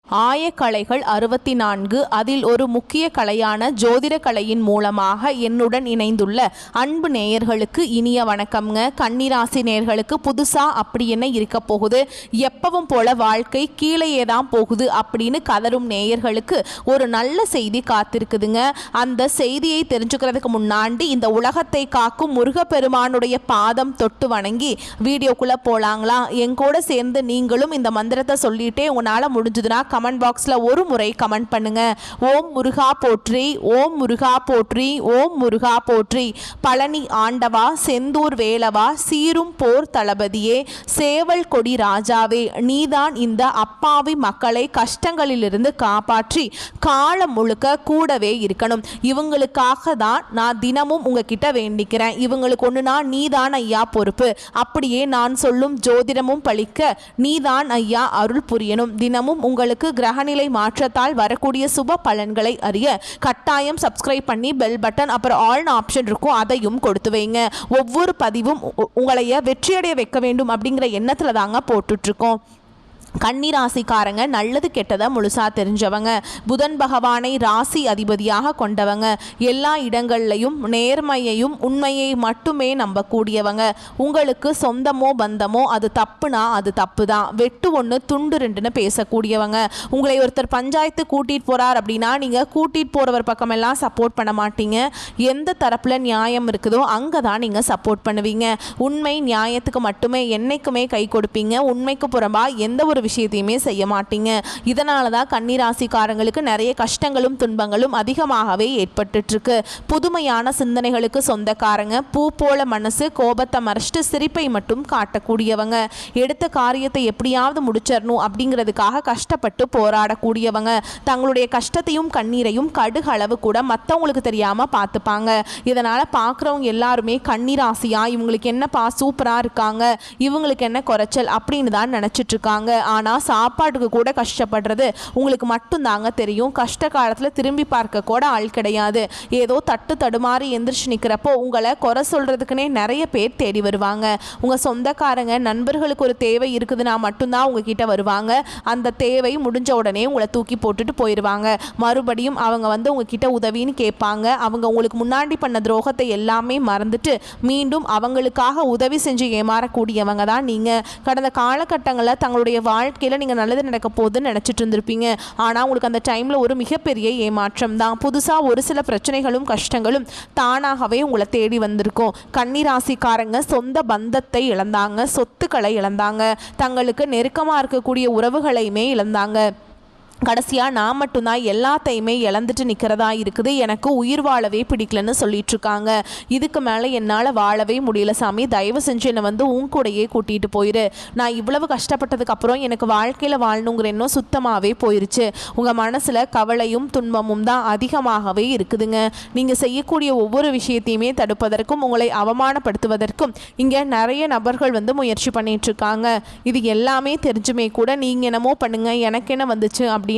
ஆயக்கலைகள் 64 அதில் ஒரு முக்கிய கலையான ஜோதிட கலையின் மூலமாக என்னுடன் இணைந்துள்ள அன்பு நேயர்களுக்கு இனிய வணக்கம்ங்க. கன்னிராசி நேயர்களுக்கு புதுசா அப்படி என்ன இருக்க போகுது, எப்பவும் போல வாழ்க்கை கீழேயே தான் போகுது அப்படின்னு கதரும் நேயர்களுக்கு ஒரு நல்ல செய்தி காத்திருக்குதுங்க. அந்த செய்தியை தெரிஞ்சுக்கிறதுக்கு முன்னாடி இந்த உலகத்தை காக்கும் முருகப்பெருமானுடைய பாதம் தொட்டு வணங்கி வீடியோக்குள்ள போலாங்களா? எங்கூட சேர்ந்து நீங்களும் இந்த மந்திரத்தை சொல்லிட்டே உங்களால முடிஞ்சதுன்னா கமெண்ட் பாக்ஸ்ல ஒரு முறை கமெண்ட் பண்ணுங்க. ஓம் முருகா போற்றி, ஓம் முருகா போற்றி, ஓம் முருகா போற்றி. பழனி ஆண்டவா, செந்தூர் வேலவா, சீரும் போர் தளபதியே, சேவல் கொடி ராஜாவே, நீதான் இந்த அப்பாவி மக்களை கஷ்டங்களிலிருந்து காப்பாற்றி காலம் முழுக்க கூடவே இருக்கணும். இவங்களுக்காக தான் நான் தினமும் உங்ககிட்ட வேண்டிக்கிறேன். இவங்களுக்கு ஒண்ணுனா நீதான் ஐயா பொறுப்பு. அப்படியே நான் சொல்லும் ஜோதிடமும் பழிக்க நீதான் ஐயா அருள் புரியணும். தினமும் உங்களுக்கு கிரகநிலை மாற்றத்தால் வரக்கூடிய சுப பலன்களை அறிய கட்டாயம் சப்ஸ்கிரைப் பண்ணி பெல் பட்டன் அப்புறம் ஆல் ஆப்ஷன் இருக்கும், அதையும் கொடுத்து வைங்க. ஒவ்வொரு பதிவும் உங்களைய வெற்றியடைய வைக்க வேண்டும் அப்படிங்கிற எண்ணத்துல தாங்க போட்டுட்டு இருக்கோம். கன்னிராசிக்காரங்க நல்லது கெட்டதை முழுசா தெரிஞ்சவங்க, புதன் பகவானை ராசி அதிபதியாக கொண்டவங்க, எல்லா இடங்கள்லையும் நேர்மையையும் உண்மையை மட்டுமே நம்பக்கூடியவங்க. உங்களுக்கு சொந்தமோ பந்தமோ அது தப்புனா அது தப்பு தான், வெட்டு ஒன்று துண்டு ரெண்டுன்னு பேசக்கூடியவங்க. உங்களை ஒருத்தர் பஞ்சாயத்து கூட்டிகிட்டு போகிறார் அப்படின்னா நீங்கள் கூட்டிகிட்டு போகிறவர் பக்கமெல்லாம் சப்போர்ட் பண்ண மாட்டீங்க. எந்த தரப்பில் நியாயம் இருக்குதோ அங்கே தான் நீங்கள் சப்போர்ட் பண்ணுவீங்க. உண்மை நியாயத்துக்கு மட்டுமே என்னைக்குமே கை கொடுப்பீங்க. உண்மைக்கு புறம்பா எந்த ஒரு விஷயத்தையுமே செய்ய மாட்டீங்க. இதனால தான் கன்னிராசிக்காரங்களுக்கு நிறைய கஷ்டங்களும் துன்பங்களும் அதிகமாகவே ஏற்பட்டு இருக்கு. புதுமையான சிந்தனைகளுக்கு சொந்தக்காரங்க, பூ போல மனசு, கோபத்தை மறைச்சிட்டு சிரிப்பை மட்டும் காட்டக்கூடியவங்க, எடுத்த காரியத்தை எப்படியாவது முடிச்சிடணும் அப்படிங்கிறதுக்காக கஷ்டப்பட்டு போராடக்கூடியவங்க, தங்களுடைய கஷ்டத்தையும் கண்ணீரையும் கடுகளவு கூட மற்றவங்களுக்கு தெரியாம பார்த்துப்பாங்க. இதனால பார்க்குறவங்க எல்லாருமே கன்னிராசியா இவங்களுக்கு என்னப்பா சூப்பரா இருக்காங்க, இவங்களுக்கு என்ன குறைச்சல் அப்படின்னு தான் நினைச்சிட்டு இருக்காங்க. ஆனால் சாப்பாட்டுக்கு கூட கஷ்டப்படுறது உங்களுக்கு மட்டும்தாங்க தெரியும். கஷ்ட காலத்தில் திரும்பி பார்க்க கூட ஆள் கிடையாது. ஏதோ தட்டு தடுமாறி எந்திரிச்சு நிற்கிறப்போ உங்களை குறை சொல்கிறதுக்குனே நிறைய பேர் தேடி வருவாங்க. உங்கள் சொந்தக்காரங்க நண்பர்களுக்கு ஒரு தேவை இருக்குதுன்னா மட்டும்தான் உங்ககிட்ட வருவாங்க. அந்த தேவை முடிஞ்ச உடனே உங்களை தூக்கி போட்டுட்டு போயிடுவாங்க. மறுபடியும் அவங்க வந்து உங்ககிட்ட உதவின்னு கேட்பாங்க. அவங்க உங்களுக்கு முன்னாடி பண்ண துரோகத்தை எல்லாமே மறந்துட்டு மீண்டும் அவங்களுக்காக உதவி செஞ்சு ஏமாறக்கூடியவங்க தான் நீங்கள். கடந்த காலகட்டங்களில் தங்களுடைய வாழ்க்கையில் நீங்கள் நல்லது நடக்க போகுதுன்னு நினச்சிட்டு இருந்திருப்பீங்க. ஆனால் உங்களுக்கு அந்த டைமில் ஒரு மிகப்பெரிய ஏமாற்றம் தான். புதுசாக ஒரு சில பிரச்சனைகளும் கஷ்டங்களும் தானாகவே உங்களை தேடி வந்திருக்கும். கன்னிராசிக்காரங்க சொந்த பந்தத்தை இழந்தாங்க, சொத்துக்களை இழந்தாங்க, தங்களுக்கு நெருக்கமாக இருக்கக்கூடிய உறவுகளையுமே இழந்தாங்க. கடைசியாக நான் மட்டும்தான் எல்லாத்தையுமே இழந்துட்டு நிற்கிறதா இருக்குது, எனக்கு உயிர் வாழவே பிடிக்கலன்னு சொல்லிட்டு இருக்காங்க. இதுக்கு மேலே என்னால் வாழவே முடியல சாமி, தயவு செஞ்சு என்னை வந்து உன் கூடையே கூட்டிகிட்டு போயிரு. நான் இவ்வளவு கஷ்டப்பட்டதுக்கு அப்புறம் எனக்கு வாழ்க்கையில் வாழணுங்கிற எண்ணம் சுத்தமாகவே போயிருச்சு. உங்கள் மனசில் கவலையும் துன்பமும் தான் அதிகமாகவே இருக்குதுங்க. நீங்கள் செய்யக்கூடிய ஒவ்வொரு விஷயத்தையுமே தடுப்பதற்கும் உங்களை அவமானப்படுத்துவதற்கும் இங்கே நிறைய நபர்கள் வந்து முயற்சி பண்ணிட்டு இருக்காங்க. இது எல்லாமே தெரிஞ்சுமே கூட நீங்கள் என்னமோ பண்ணுங்க எனக்கு என்ன வந்துச்சு அப்படின்னு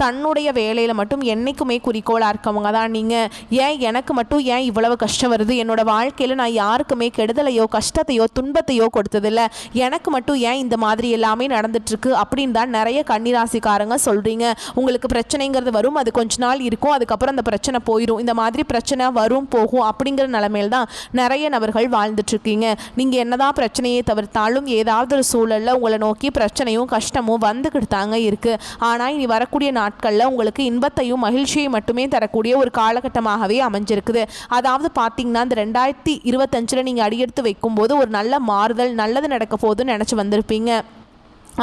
தன்னுடைய வேலையில் மட்டும் என்றைக்குமே குறிக்கோளாக இருக்கவங்க தான் நீங்கள். ஏன் எனக்கு மட்டும் ஏன் இவ்வளவு கஷ்டம் வருது, என்னோட வாழ்க்கையில் நான் யாருக்குமே கெடுதலையோ கஷ்டத்தையோ துன்பத்தையோ கொடுத்ததில்லை, எனக்கு மட்டும் ஏன் இந்த மாதிரி எல்லாமே நடந்துட்டுருக்கு அப்படின்னு தான் நிறைய கன்னிராசிக்காரங்க சொல்கிறீங்க. உங்களுக்கு பிரச்சனைங்கிறது வரும், அது கொஞ்ச நாள் இருக்கும், அதுக்கப்புறம் அந்த பிரச்சனை போயிடும். இந்த மாதிரி பிரச்சனை வரும் போகும் அப்படிங்கிற நிலைமையில் தான் நிறைய நபர்கள் வாழ்ந்துட்டுருக்கீங்க. நீங்கள் என்னதான் பிரச்சனையை தவிர்த்தாலும் ஏதாவது ஒரு சூழலில் உங்களை நோக்கி பிரச்சனையும் கஷ்டமும் வந்துக்கிட்டு தாங்க இருக்குது. ஆனால் இனி வரக்கூடிய நாட்களில் உங்களுக்கு இன்பத்தையும் மகிழ்ச்சியை மட்டுமே தரக்கூடிய ஒரு காலகட்டமாகவே அமைஞ்சிருக்குது. அதாவது பார்த்தீங்கன்னா இந்த 2025 நீங்கள் அடியெடுத்து வைக்கும்போது ஒரு நல்ல மாறுதல் நல்லது நடக்க போகுதுன்னு நினச்சி வந்திருப்பீங்க.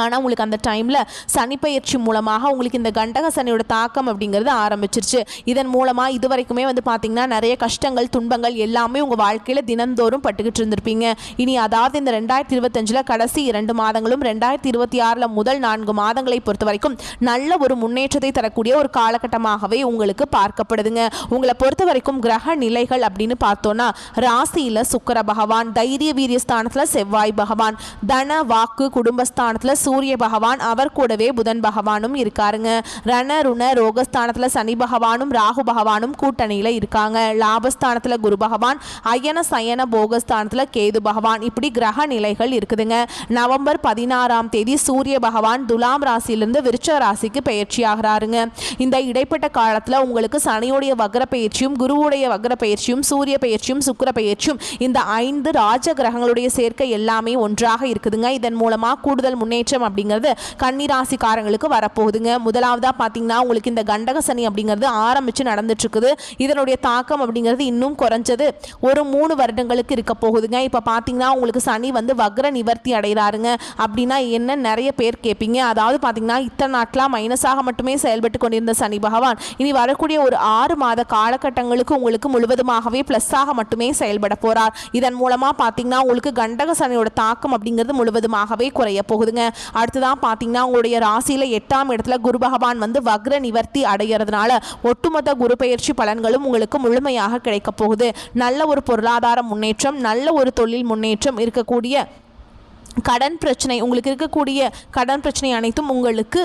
ஆனால் உங்களுக்கு அந்த டைமில் சனிப்பெயர்ச்சி மூலமாக உங்களுக்கு இந்த கண்டக சனியோட தாக்கம் அப்படிங்கிறது ஆரம்பிச்சிருச்சு. இதன் மூலமாக இது வரைக்குமே வந்து பார்த்திங்கன்னா நிறைய கஷ்டங்கள் துன்பங்கள் எல்லாமே உங்கள் வாழ்க்கையில் தினந்தோறும் பட்டுக்கிட்டு இருந்திருப்பீங்க. இனி அதாவது இந்த 2025 கடைசி 2 மாதங்களும் 2026 முதல் 4 மாதங்களை பொறுத்த வரைக்கும் நல்ல ஒரு முன்னேற்றத்தை தரக்கூடிய ஒரு காலகட்டமாகவே உங்களுக்கு பார்க்கப்படுதுங்க. உங்களை பொறுத்த வரைக்கும் கிரக நிலைகள் அப்படின்னு பார்த்தோன்னா ராசியில் சுக்கிர பகவான், தைரிய வீரிய ஸ்தானத்தில் செவ்வாய் பகவான், தன வாக்கு குடும்பஸ்தானத்தில் சூரிய பகவான், அவர் கூடவே புதன் பகவானும் இருக்காருங்க. ரண ருண ரோகஸ்தானத்துல சனி பகவானும் ராகு பகவானும் கூட்டணியில இருக்காங்க. லாபஸ்தானத்துல குரு பகவான், அயன சயன போகஸ்தானத்துல கேது பகவான், இப்படி கிரக நிலைகள் இருக்குதுங்க. நவம்பர் 16ஆம் தேதி சூரிய பகவான் துலாம் ராசியிலிருந்து விருச்ச ராசிக்கு பயிற்சி ஆகிறாருங்க. இந்த இடைப்பட்ட காலத்துல உங்களுக்கு சனியுடைய வக்ர பயிற்சியும் குருவுடைய வக்ர பயிற்சியும் சூரிய பயிற்சியும் சுக்கிர பயிற்சியும் இந்த 5 ராஜ கிரகங்களுடைய சேர்க்கை எல்லாமே ஒன்றாக இருக்குதுங்க. இதன் மூலமா கூடுதல் முன்னேற்றம் அப்படிங்கிறது கன்னிராசிக்காரங்களுக்கு வரப்போகுதுங்க. முதலாவதா பார்த்தீங்கன்னா உங்களுக்கு இந்த கண்டக சனி அப்படிங்கிறது ஆரம்பிச்சு நடந்துட்டு இருக்குது. இதனுடைய தாக்கம் அப்படிங்கிறது இன்னும் குறைஞ்சது ஒரு 3 வருடங்களுக்கு இருக்க போகுதுங்க. இப்போ பார்த்தீங்கன்னா உங்களுக்கு சனி வந்து வக்ர நிவர்த்தி அடைகிறாருங்க. அப்படின்னா என்ன நிறைய பேர் கேட்பீங்க. அதாவது பார்த்தீங்கன்னா இத்தனை நாட்களாக மைனஸாக மட்டுமே செயல்பட்டு கொண்டிருந்த சனி பகவான் இனி வரக்கூடிய ஒரு 6 மாத காலகட்டங்களுக்கு உங்களுக்கு முழுவதுமாகவே பிளஸ்ஸாக மட்டுமே செயல்பட போறார். இதன் மூலமா பார்த்தீங்கன்னா உங்களுக்கு கண்டக சனியோட தாக்கம் அப்படிங்கிறது முழுவதுமாகவே குறைய போகுதுங்க. அடுத்ததான் பார்த்தீங்கன்னா உங்களுடைய ராசியில 8ஆம் இடத்துல குரு பகவான் வந்து வக்ர நிவர்த்தி அடைகிறதுனால ஒட்டுமொத்த குரு பயிற்சி பலன்களும் உங்களுக்கு முழுமையாக கிடைக்க போகுது. நல்ல ஒரு பொருளாதார முன்னேற்றம், நல்ல ஒரு தொழில் முன்னேற்றம், இருக்கக்கூடிய கடன் பிரச்சனை, உங்களுக்கு இருக்கக்கூடிய கடன் பிரச்சனை அனைத்தும் உங்களுக்கு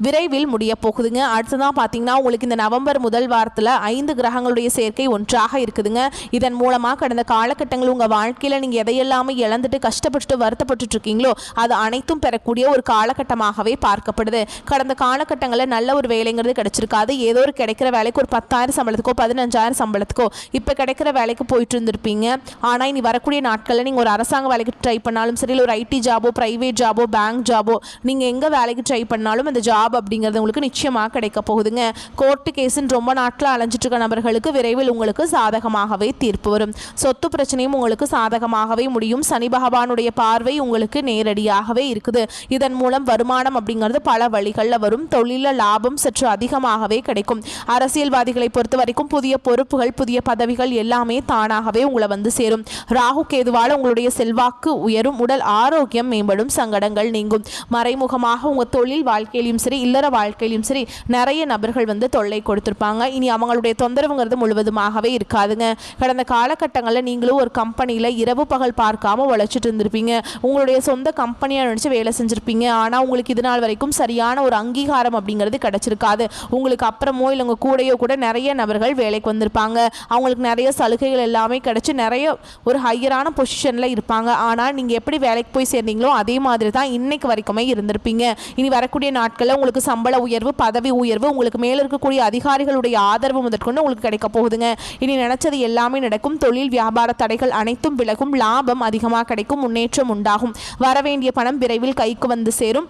விரைவில் முடிய போகுதுங்க. அடுத்ததான் பார்த்தீங்கன்னா உங்களுக்கு இந்த நவம்பர் முதல் வாரத்தில் 5 கிரகங்களுடைய சேர்க்கை ஒன்றாக இருக்குதுங்க. இதன் மூலமாக கடந்த காலகட்டங்கள் உங்கள் வாழ்க்கையில் நீங்கள் எதையெல்லாமே இழந்துட்டு கஷ்டப்பட்டுட்டு வருத்தப்பட்டு இருக்கீங்களோ அது அனைத்தும் பெறக்கூடிய ஒரு காலகட்டமாகவே பார்க்கப்படுது. கடந்த காலகட்டங்களில் நல்ல ஒரு வேலைங்கிறது கிடைச்சிருக்காது. ஏதோ ஒரு கிடைக்கிற வேலைக்கு ஒரு 10,000 சம்பளத்துக்கோ 15,000 சம்பளத்துக்கோ இப்போ கிடைக்கிற வேலைக்கு போயிட்டு இருந்திருப்பீங்க. ஆனால் இனி வரக்கூடிய நாட்களில் நீங்கள் ஒரு அரசாங்க வேலைக்கு ட்ரை பண்ணாலும் சரி, இல்லை ஒரு ஐடி ஜாபோ, ப்ரைவேட் ஜாபோ, பேங்க் ஜாபோ, நீங்கள் எங்கே வேலைக்கு ட்ரை பண்ணாலும் அந்த ஜாப் அப்படிங்கிறது உங்களுக்கு நிச்சயமாக கிடைக்க போகுதுங்க. கோர்ட்டு கேஸுன்னு ரொம்ப நாட்கள் அலைஞ்சிட்டு இருக்க நபர்களுக்கு விரைவில் உங்களுக்கு சாதகமாகவே தீர்ப்பு வரும். சொத்து பிரச்சனையும் உங்களுக்கு சாதகமாகவே முடியும். சனி பகவானுடைய பார்வை உங்களுக்கு நேரடியாகவே இருக்குது. இதன் மூலம் வருமானம் அப்படிங்கிறது பல வழிகளில் வரும். தொழில லாபம் சற்று அதிகமாகவே கிடைக்கும். அரசியல்வாதிகளை பொறுத்த வரைக்கும் புதிய பொறுப்புகள், புதிய பதவிகள் எல்லாமே தானாகவே உங்களை வந்து சேரும். ராகு கேதுவால் உங்களுடைய செல்வாக்கு உயரும். உடல் ஆரோக்கியம் மேம்படும். சங்கடங்கள் நீங்கும். மறைமுகமாக உங்கள் தொழில் வாழ்க்கையிலும் சரி, இல்லற வாழ்க்கையிலும் சரி, நிறைய நபர்கள் வந்து தொல்லை கொடுத்திருப்பாங்க. இனி அவங்களுடைய தொந்தரவுங்கிறது முழுவதுமாகவே இருக்காதுங்க. கடந்த காலகட்டங்களில் நீங்களும் ஒரு கம்பெனியில் இரவு பகல் பார்க்காம உழைச்சிட்டு இருந்திருப்பீங்க. உங்களுடைய சொந்த கம்பெனியை நினச்சி வேலை செஞ்சுருப்பீங்க. ஆனால் உங்களுக்கு இது நாள் வரைக்கும் சரியான ஒரு அங்கீகாரம் அப்படிங்கிறது கிடைச்சிருக்காது. உங்களுக்கு அப்புறமோ இல்லை உங்கள் கூடையோ கூட நிறைய நபர்கள் வேலைக்கு வந்திருப்பாங்க. அவங்களுக்கு நிறைய சலுகைகள் எல்லாமே கிடைச்சி நிறைய ஒரு ஹையரான பொசிஷனில் இருப்பாங்க. ஆனால் நீங்கள் எப்படி வேலைக்கு போய் சேர்ந்தீங்களோ அதே மாதிரி தான் இன்னைக்கு வரைக்குமே இருந்திருப்பீங்க. இனி வரக்கூடிய நாட்களில் உங்களுக்கு சம்பள உயர்வு, பதவி உயர்வு, உங்களுக்கு மேல இருக்கக்கூடிய அதிகாரிகளுடைய ஆதரவு முதற்கொண்டு உங்களுக்கு கிடைக்க போகுதுங்க. இனி நினைச்சது எல்லாமே நடக்கும். தொழில் வியாபார தடைகள் அனைத்தும் விலகும். லாபம் அதிகமாக கிடைக்கும். முன்னேற்றம் உண்டாகும். வரவேண்டிய பணம் விரைவில் கைக்கு வந்து சேரும்.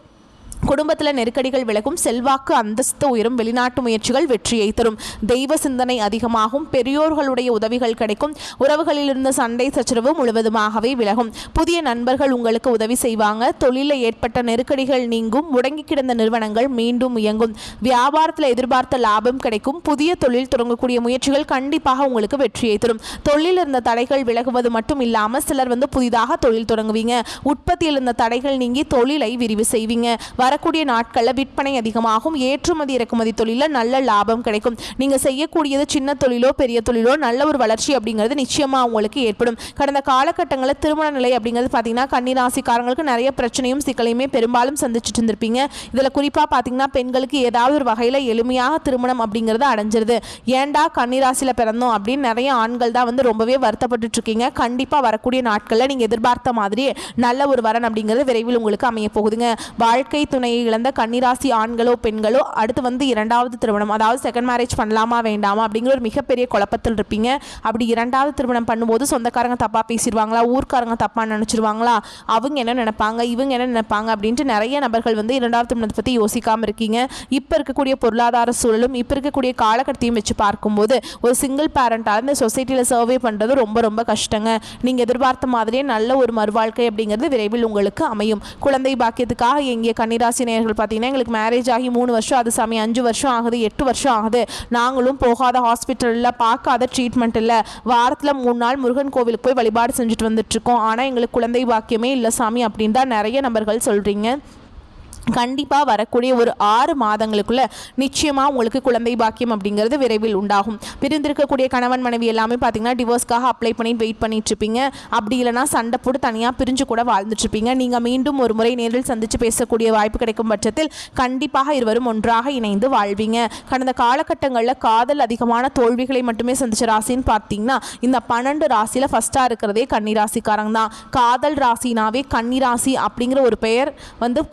குடும்பத்தில் நெருக்கடிகள் விலகும். செல்வாக்கு அந்தஸ்து உயரும். வெளிநாட்டு முயற்சிகள் வெற்றியை தரும். தெய்வ சிந்தனை அதிகமாகும். பெரியோர்களுடைய உதவிகள் கிடைக்கும். உறவுகளில் இருந்த சண்டை சச்சரவு முழுவதுமாகவே விலகும். புதிய நண்பர்கள் உங்களுக்கு உதவி செய்வாங்க. தொழிலில் ஏற்பட்ட நெருக்கடிகள் நீங்கும். முடங்கி கிடந்த நிறுவனங்கள் மீண்டும் இயங்கும். வியாபாரத்தில் எதிர்பார்த்த லாபம் கிடைக்கும். புதிய தொழில் தொடங்கக்கூடிய முயற்சிகள் கண்டிப்பாக உங்களுக்கு வெற்றியை தரும். தொழிலில் இருந்த தடைகள் விலகுவது மட்டும் இல்லாமல் சிலர் வந்து புதிதாக தொழில் தொடங்குவீங்க. உற்பத்தியில் இருந்த தடைகள் நீங்கி தொழிலை விரிவு செய்வீங்க. வரக்கூடிய நாட்களில் விற்பனை அதிகமாகும். ஏற்றுமதி இறக்குமதி தொழிலில் நல்ல லாபம் கிடைக்கும். நீங்கள் செய்யக்கூடியது சின்ன தொழிலோ பெரிய தொழிலோ நல்ல ஒரு வளர்ச்சி அப்படிங்கிறது நிச்சயமாக உங்களுக்கு ஏற்படும். கடந்த காலகட்டங்களில் திருமண நிலை அப்படிங்கிறது பார்த்தீங்கன்னா கன்னிராசிக்காரங்களுக்கு நிறைய பிரச்சனையும் சிக்கலையுமே பெரும்பாலும் சந்திச்சுட்டு இருந்திருப்பீங்க. இதில் குறிப்பாக பார்த்தீங்கன்னா பெண்களுக்கு ஏதாவது ஒரு வகையில் எளிமையாக திருமணம் அப்படிங்கிறது அடைஞ்சிருது. ஏண்டா கன்னிராசியில் பிறந்தோம் அப்படின்னு நிறைய ஆண்கள் தான் வந்து ரொம்பவே வருத்தப்பட்டு இருக்கீங்க. கண்டிப்பாக வரக்கூடிய நாட்களில் நீங்கள் எதிர்பார்த்த மாதிரியே நல்ல ஒரு வரன் அப்படிங்கிறது விரைவில் உங்களுக்கு அமைய போகுதுங்க. வாழ்க்கை துணையை இழந்த கன்னிராசி ஆண்களோ பெண்களோ அடுத்து வந்து 2வது திருமணம், அதாவது செகண்ட் மேரேஜ் பண்ணலாமா வேண்டாமா அப்படிங்கிற ஒரு மிகப்பெரிய குழப்பத்தில் இருப்பீங்க. அப்படி 2வது திருமணம் பண்ணும்போது சொந்தக்காரங்க தப்பாக பேசிடுவாங்களா, ஊர்க்காரங்க தப்பாக நினச்சிருவாங்களா, அவங்க என்ன நினைப்பாங்க, இவங்க என்ன நினைப்பாங்க அப்படின்ட்டு நிறைய நபர்கள் வந்து 2வது திருமணத்தை பற்றி யோசிக்காமல் இருக்கீங்க. இப்போ இருக்கக்கூடிய பொருளாதார சூழலும் இப்போ இருக்கக்கூடிய காலகட்டத்தையும் வச்சு பார்க்கும்போது ஒரு சிங்கிள் பேரண்டாக இந்த சொசைட்டியில் சர்வே பண்ணுறது ரொம்ப ரொம்ப கஷ்டங்க. நீங்கள் எதிர்பார்த்த மாதிரியே நல்ல ஒரு மறுவாழ்க்கை அப்படிங்கிறது விரைவில் உங்களுக்கு அமையும். குழந்தை பாக்கியத்துக்காக எங்கே கன்னிராசி நேயர்கள் பார்த்தீங்கன்னா எங்களுக்கு மேரேஜ் ஆகி 3 வருஷம், அது சாமி 5 வருஷம் ஆகுது, 8 வருஷம் ஆகுது, நாங்களும் போகாத ஹாஸ்பிட்டலில் பார்க்காத ட்ரீட்மெண்ட் இல்லை, வாரத்தில் 3 நாள் முருகன் கோவிலுக்கு போய் வழிபாடு செஞ்சுட்டு வந்துட்டுருக்கோம், ஆனால் எங்களுக்கு குழந்தை பாக்கியமே இல்லை சாமி அப்படின்னு தான் நிறைய நபர்கள் சொல்கிறீங்க. கண்டிப்பாக வரக்கூடிய ஒரு 6 மாதங்களுக்குள்ள நிச்சயமாக உங்களுக்கு குழந்தை பாக்கியம் அப்படிங்கிறது விரைவில் உண்டாகும். பிரிந்திருக்கக்கூடிய கணவன் மனைவி எல்லாமே பார்த்தீங்கன்னா டிவோர்ஸ்க்காக அப்ளை பண்ணி வெயிட் பண்ணிட்டு இருப்பீங்க. அப்படி இல்லைனா சண்டை போட்டு தனியாக பிரிஞ்சு கூட வாழ்ந்துட்டு இருப்பீங்க. நீங்கள் மீண்டும் ஒரு முறை நேரில் சந்தித்து பேசக்கூடிய வாய்ப்பு கிடைக்கும் பட்சத்தில் கண்டிப்பாக இருவரும் ஒன்றாக இணைந்து வாழ்வீங்க. கடந்த காலகட்டங்களில் காதல் அதிகமான தோல்விகளை மட்டுமே சந்திச்ச ராசின்னு பார்த்தீங்கன்னா இந்த 12 ராசியில் ஃபஸ்ட்டாக இருக்கிறதே கன்னிராசிக்காரங்க தான். காதல் ராசினாவே கன்னிராசி அப்படிங்கிற ஒரு பெயர்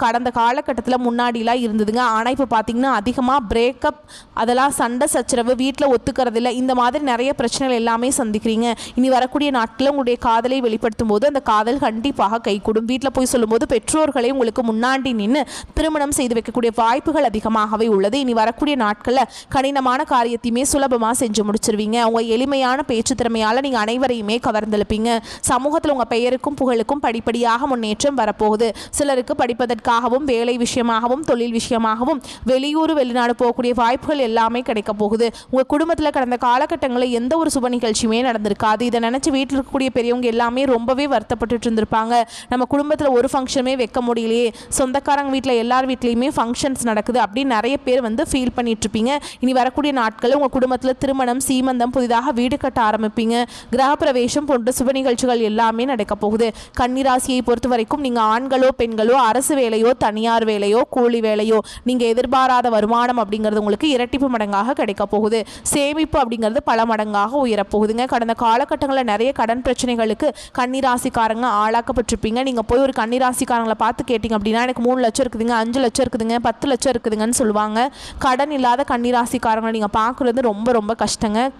கடந்த காலகட்டத்தில் முன்னாடிலாம் இருந்ததுங்க. ஆனால் இப்போ பார்த்தீங்கன்னா அதிகமாக பிரேக்கப், அதெல்லாம் சண்டை சச்சரவு, வீட்டில் ஒத்துக்கிறதில்ல, இந்த மாதிரி நிறைய பிரச்சனைகள் எல்லாமே சந்திக்கிறீங்க. இனி வரக்கூடிய நாட்களில் உங்களுடைய காதலை வெளிப்படுத்தும் போது அந்த காதல் கண்டிப்பாக கைகூடும். வீட்டில் போய் சொல்லும்போது பெற்றோர்களை உங்களுக்கு முன்னாடி நின்று திருமணம் செய்து வைக்கக்கூடிய வாய்ப்புகள் அதிகமாகவே உள்ளது. இனி வரக்கூடிய நாட்களில் கடினமான காரியத்தையுமே சுலபமாக செஞ்சு முடிச்சிருவீங்க. உங்கள் எளிமையான பேச்சு திறமையால் நீங்கள் அனைவரையுமே கவர்ந்தெழுப்பீங்க. சமூகத்தில் உங்கள் பெயருக்கும் புகழுக்கும் படிப்படியாக முன்னேற்றம் வரப்போகுது. சிலருக்கு படிப்பதற்காகவும் வேலை விஷயமாகவும் தொழில் விஷயமாகவும் வெளியூர் வெளிநாடு போகக்கூடிய வாய்ப்புகள் எல்லாமே கிடைக்க போகுது. உங்கள் குடும்பத்தில் கடந்த காலகட்டங்களில் எந்த ஒரு சுப நிகழ்ச்சியுமே நடந்திருக்காது. இதை நினச்சி வீட்டில் இருக்கக்கூடிய பெரியவங்க எல்லாமே ரொம்பவே வருத்தப்பட்டு இருந்திருப்பாங்க. நம்ம குடும்பத்தில் ஒரு ஃபங்க்ஷனுமே வைக்க முடியலையே, சொந்தக்காரங்க வீட்டில் எல்லார் வீட்லேயுமே ஃபங்க்ஷன்ஸ் நடக்குது அப்படின்னு நிறைய பேர் ஃபீல் பண்ணிட்டு இருப்பீங்க. இனி வரக்கூடிய நாட்களில் உங்கள் குடும்பத்தில் திருமணம், சீமந்தம், புதிதாக வீடு கட்ட ஆரம்பிப்பீங்க. கிரகப்பிரவேசம் போன்ற சுப நிகழ்ச்சிகள் எல்லாமே நடக்க போகுது. கன்னிராசியை பொறுத்த வரைக்கும் நீங்கள் ஆண்களோ பெண்களோ அரசு வேலையோ தனியார் வேலையோ கூலி வேலையோ நீங்கள் எதிர்பாராத வருமானம் அப்படிங்கிறது உங்களுக்கு இரட்டிப்பு மடங்காக கிடைக்க போகுது. சேமிப்பு அப்படிங்கிறது பல மடங்காக உயரப்போகுதுங்க. கடந்த காலகட்டங்களில் நிறைய கடன் பிரச்சனைகளுக்கு கன்னிராசிக்காரங்க ஆளாக்கப்பட்டிருப்பீங்க. நீங்கள் போய் ஒரு கன்னிராசிக்காரங்களை பார்த்து கேட்டிங்க அப்படின்னா எனக்கு 3 லட்சம் இருக்குதுங்க, 5 லட்சம் இருக்குதுங்க, 10 லட்சம் இருக்குதுங்கன்னு சொல்லுவாங்க. கடன் இல்லாத கன்னிராசிக்காரங்களை நீங்கள் பார்க்குறது ரொம்ப ரொம்ப கஷ்டங்க.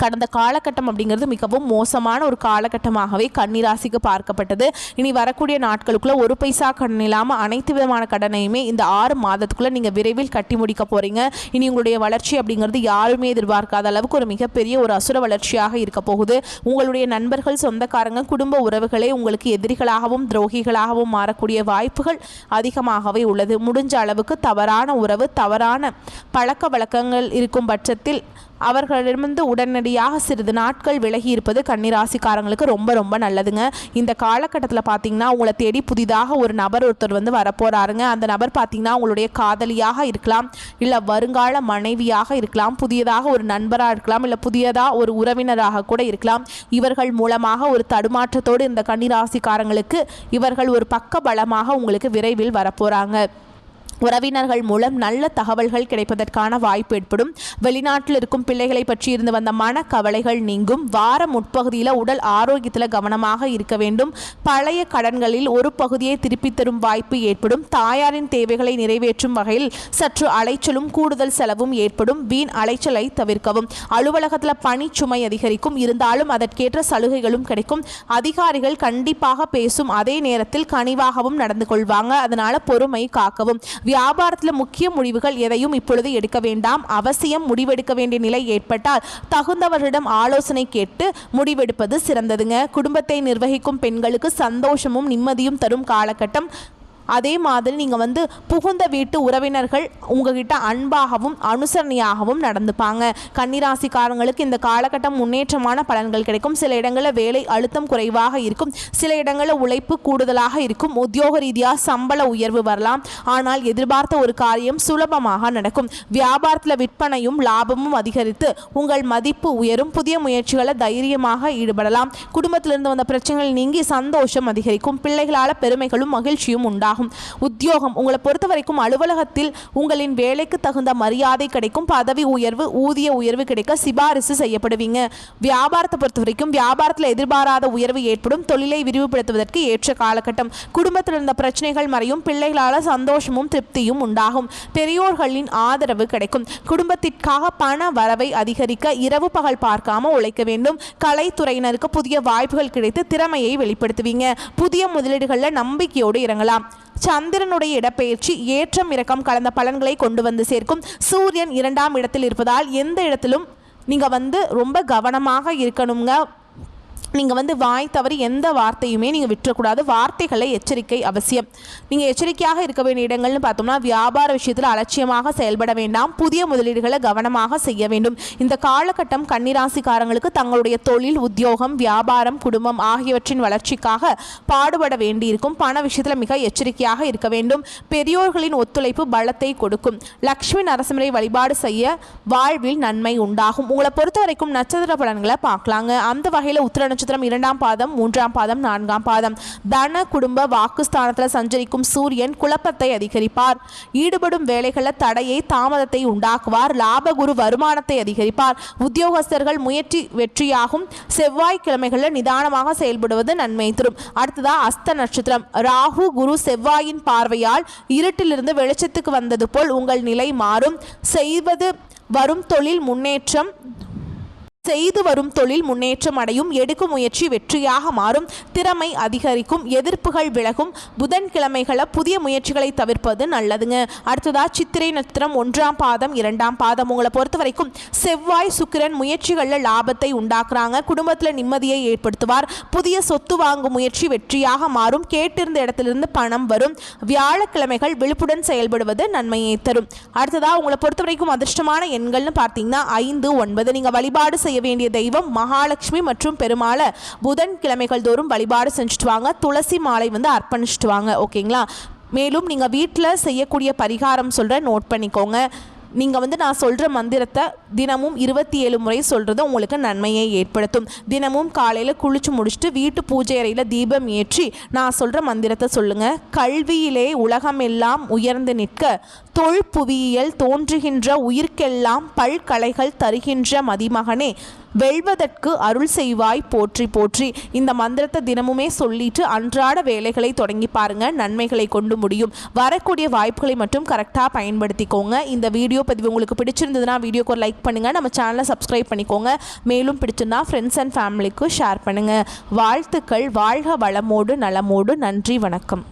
கடந்த காலகட்டம் அப்படிங்கிறது மிகவும் மோசமான ஒரு காலகட்டமாகவே கன்னிராசிக்கு பார்க்கப்பட்டது. இனி வரக்கூடிய நாட்களுக்குள்ள ஒரு பைசா கடன் இல்லாமல் அனைத்து விதமான கடனையுமே இந்த 6 மாதத்துக்குள்ளே நீங்கள் விரைவில் கட்டி முடிக்க போகிறீங்க. இனி உங்களுடைய வளர்ச்சி அப்படிங்கிறது யாருமே எதிர்பார்க்காத அளவுக்கு ஒரு மிகப்பெரிய ஒரு அசுர வளர்ச்சியாக இருக்க போகுது. உங்களுடைய நண்பர்கள், சொந்தக்காரங்க, குடும்ப உறவுகளே உங்களுக்கு எதிரிகளாகவும் துரோகிகளாகவும் மாறக்கூடிய வாய்ப்புகள் அதிகமாகவே உள்ளது. முடிஞ்ச அளவுக்கு தவறான உறவு, தவறான பழக்க வழக்கங்கள் இருக்கும் பட்சத்தில் அவர்களிடமிருந்து உடனடியாக சிறிது நாட்கள் விலகி இருப்பது கன்னிராசிக்காரங்களுக்கு ரொம்ப ரொம்ப நல்லதுங்க. இந்த காலகட்டத்தில் பார்த்தீங்கன்னா உங்களை தேடி புதிதாக ஒரு நபர் ஒருத்தர் வரப்போறாருங்க. அந்த நபர் பார்த்தீங்கன்னா உங்களுடைய காதலியாக இருக்கலாம், இல்லை வருங்கால மனைவியாக இருக்கலாம், புதியதாக ஒரு நண்பராக இருக்கலாம், இல்லை புதியதாக ஒரு உறவினராக கூட இருக்கலாம். இவர்கள் மூலமாக ஒரு தடுமாற்றத்தோடு இந்த கன்னிராசிக்காரங்களுக்கு இவர்கள் ஒரு பக்க பலமாக உங்களுக்கு விரைவில் வரப்போறாங்க. உறவினர்கள் மூலம் நல்ல தகவல்கள் கிடைப்பதற்கான வாய்ப்பு ஏற்படும். வெளிநாட்டில் இருக்கும் பிள்ளைகளை பற்றி இருந்து வந்த மன கவலைகள் நீங்கும். வார முற்பகுதியில் உடல் ஆரோக்கியத்தில் கவனமாக இருக்க வேண்டும். பழைய கடன்களில் ஒரு பகுதியை திருப்பி தரும் வாய்ப்பு ஏற்படும். தாயாரின் தேவைகளை நிறைவேற்றும் வகையில் சற்று அலைச்சலும் கூடுதல் செலவும் ஏற்படும். வீண் அலைச்சலை தவிர்க்கவும். அலுவலகத்தில் பணிச்சுமை அதிகரிக்கும், இருந்தாலும் அதற்கேற்ற சலுகைகளும் கிடைக்கும். அதிகாரிகள் கண்டிப்பாக பேசும் அதே நேரத்தில் கனிவாகவும் நடந்து கொள்வாங்க. அதனால பொறுமை காக்கவும். வியாபாரத்தில் முக்கிய முடிவுகள் எதையும் இப்பொழுது எடுக்க வேண்டாம். அவசியம் முடிவெடுக்க வேண்டிய நிலை ஏற்பட்டால் தகுந்தவரிடம் ஆலோசனை கேட்டு முடிவெடுப்பது சிறந்ததுங்க. குடும்பத்தை நிர்வகிக்கும் பெண்களுக்கு சந்தோஷமும் நிம்மதியும் தரும் காலகட்டம். அதே மாதிரி நீங்கள் புகுந்த வீட்டு உறவினர்கள் உங்ககிட்ட அன்பாகவும் அனுசரணையாகவும் நடந்துப்பாங்க. கன்னிராசிக்காரங்களுக்கு இந்த காலகட்டம் முன்னேற்றமான பலன்கள் கிடைக்கும். சில இடங்களில் வேலை அழுத்தம் குறைவாக இருக்கும், சில இடங்களில் உழைப்பு கூடுதலாக இருக்கும். உத்தியோக ரீதியாக சம்பள உயர்வு வரலாம். ஆனால் எதிர்பார்த்த ஒரு காரியம் சுலபமாக நடக்கும். வியாபாரத்தில் விற்பனையும் லாபமும் அதிகரித்து உங்கள் மதிப்பு உயரும். புதிய முயற்சிகளை தைரியமாக ஈடுபடலாம். குடும்பத்திலிருந்து வந்த பிரச்சனைகள் நீங்கி சந்தோஷம் அதிகரிக்கும். பிள்ளைகளால் பெருமைகளும் மகிழ்ச்சியும் உண்டாகும். உத்தியோகம் உங்களை பொறுத்த வரைக்கும் அலுவலகத்தில் உங்களின் வேலைக்கு தகுந்த மரியாதை கிடைக்கும். பதவி உயர்வு, ஊதிய உயர்வு கிடைக்க சிபாரிசு செய்யப்படுவீங்க. வியாபாரத்தை பொறுத்த வரைக்கும் வியாபாரத்தில் எதிர்பாராத உயர்வு ஏற்படும். தொழிலை விரிவுபடுத்துவதற்கு ஏற்ற காலகட்டம். குடும்பத்தில் இருந்த பிரச்சனைகள் மறையும். பிள்ளைகளால் சந்தோஷமும் திருப்தியும் உண்டாகும். பெரியோர்களின் ஆதரவு கிடைக்கும். குடும்பத்திற்காக பண வரவை அதிகரிக்க இரவு பகல் பார்க்காம உழைக்க வேண்டும். கலைத்துறையினருக்கு புதிய வாய்ப்புகள் கிடைத்து திறமையை வெளிப்படுத்துவீங்க. புதிய முதலீடுகளில் நம்பிக்கையோடு இறங்கலாம். சந்திரனுடைய இடப்பெயர்ச்சி ஏற்றம் இறக்கம் கலந்த பலன்களை கொண்டு வந்து சேர்க்கும். சூரியன் 2ஆம் இடத்தில் இருப்பதால் எந்த இடத்திலும் நீங்கள் ரொம்ப கவனமாக இருக்கணுங்க. நீங்கள் வந்து வாய் தவறி எந்த வார்த்தையுமே நீங்கள் விட்டுறக்கூடாது. வார்த்தைகளை எச்சரிக்கை அவசியம். நீங்கள் எச்சரிக்கையாக இருக்க வேண்டிய இடங்கள்னு பார்த்தோம்னா, வியாபார விஷயத்தில் அலட்சியமாக செயல்பட வேண்டாம். புதிய முதலீடுகளை கவனமாக செய்ய வேண்டும். இந்த காலகட்டம் கன்னிராசிக்காரங்களுக்கு தங்களுடைய தொழில், உத்தியோகம், வியாபாரம், குடும்பம் ஆகியவற்றின் வளர்ச்சிக்காக பாடுபட வேண்டியிருக்கும். பண விஷயத்தில் மிக எச்சரிக்கையாக இருக்க வேண்டும். பெரியோர்களின் ஒத்துழைப்பு பலத்தை கொடுக்கும். லக்ஷ்மி நரசிம்மரை வழிபாடு செய்ய வாழ்வில் நன்மை உண்டாகும். உங்களை பொறுத்த வரைக்கும் நட்சத்திர பலன்களை பார்க்கலாங்க. அந்த வகையில் உத்திர நட்சத்திரம் 2ஆம் பாதம், 3ஆம் பாதம், 4ஆம் பாதம். தன, குடும்ப, வாக்குஸ்தானத்தில் சஞ்சரிக்கும் சூரியன் குழப்பத்தை அதிகரிப்பார். ஈடுபடும் வேலைகளில் தடையை, தாமதத்தை உண்டாக்குவார். லாபகுரு வருமானத்தை அதிகரிப்பார். உத்தியோகஸ்தர்கள் முயற்சி வெற்றியாகும். செவ்வாய்க்கிழமைகளில் நிதானமாக செயல்படுவது நன்மை தரும். அடுத்ததா அஸ்த நட்சத்திரம். ராகு, குரு, செவ்வாயின் பார்வையால் இருட்டிலிருந்து வெளிச்சத்துக்கு வந்தது போல் உங்கள் நிலை மாறும். செய்து வரும் தொழில் முன்னேற்றம் அடையும். எடுக்கும் முயற்சி வெற்றியாக மாறும். திறமை அதிகரிக்கும். எதிர்ப்புகள் விலகும். புதன்கிழமைகளை புதிய முயற்சிகளை தவிர்ப்பது நல்லதுங்க. அடுத்ததா சித்திரை நட்சத்திரம் 1ஆம் பாதம், 2ஆம் பாதம். உங்களை பொறுத்த வரைக்கும் செவ்வாய், சுக்கிரன் முயற்சிகளில் லாபத்தை உண்டாக்குறாங்க. குடும்பத்தில் நிம்மதியை ஏற்படுத்துவார். புதிய சொத்து வாங்கும் முயற்சி வெற்றியாக மாறும். கேட்டிருந்த இடத்திலிருந்து பணம் வரும். வியாழக்கிழமைகள் விழிப்புடன் செயல்படுவது நன்மையை தரும். அடுத்ததா உங்களை பொறுத்த வரைக்கும் அதிர்ஷ்டமான எண்கள்னு பார்த்தீங்கன்னா 5, 9. நீங்கள் வழிபாடு செய்ய வேண்டிய தெய்வம் மகாலட்சுமி மற்றும் பெருமாளை புதன்கிழமைகள் தோறும் வழிபாடு செஞ்சுட்டு வாங்க. துளசி மாலை வந்து அர்ப்பணிச்சுட்டு வாங்க. ஓகேங்களா? மேலும் நீங்கள் வீட்டில் செய்யக்கூடிய பரிகாரம் சொல்கிறேன், நோட் பண்ணிக்கோங்க. நீங்கள் வந்து நான் சொல்கிற மந்திரத்தை தினமும் 27 முறை சொல்கிறது உங்களுக்கு நன்மையை ஏற்படுத்தும். தினமும் காலையில் குளிச்சு முடிச்சுட்டு வீட்டு பூஜை அறையில் தீபம் ஏற்றி நான் சொல்கிற மந்திரத்தை சொல்லுங்கள். கல்வியிலே உலகமெல்லாம் உயர்ந்து நிற்க, தொல்புவியியல் தோன்றுகின்ற உயிர்க்கெல்லாம் பல்கலைகள் தருகின்ற மதிமகனே, வெல்வதற்கு அருள் செய்வாய் போற்றி போற்றி. இந்த மந்திரத்தை தினமுமே சொல்லிட்டு அன்றாட வேலைகளை தொடங்கி பாருங்க. நன்மைகளை கொண்டு முடியும். வரக்கூடிய வாய்ப்புகளை மட்டும் கரெக்டாக பயன்படுத்திக்கோங்க. இந்த வீடியோ பதிவு உங்களுக்கு பிடிச்சிருந்ததுன்னா வீடியோக்கு ஒரு லைக் பண்ணுங்கள். நம்ம சேனலை சப்ஸ்கிரைப் பண்ணிக்கோங்க. மேலும் பிடிச்சிருந்தா ஃப்ரெண்ட்ஸ் அண்ட் ஃபேமிலிக்கு ஷேர் பண்ணுங்கள். வாழ்த்துக்கள். வாழ்க வளமோடு நலமோடு. நன்றி, வணக்கம்.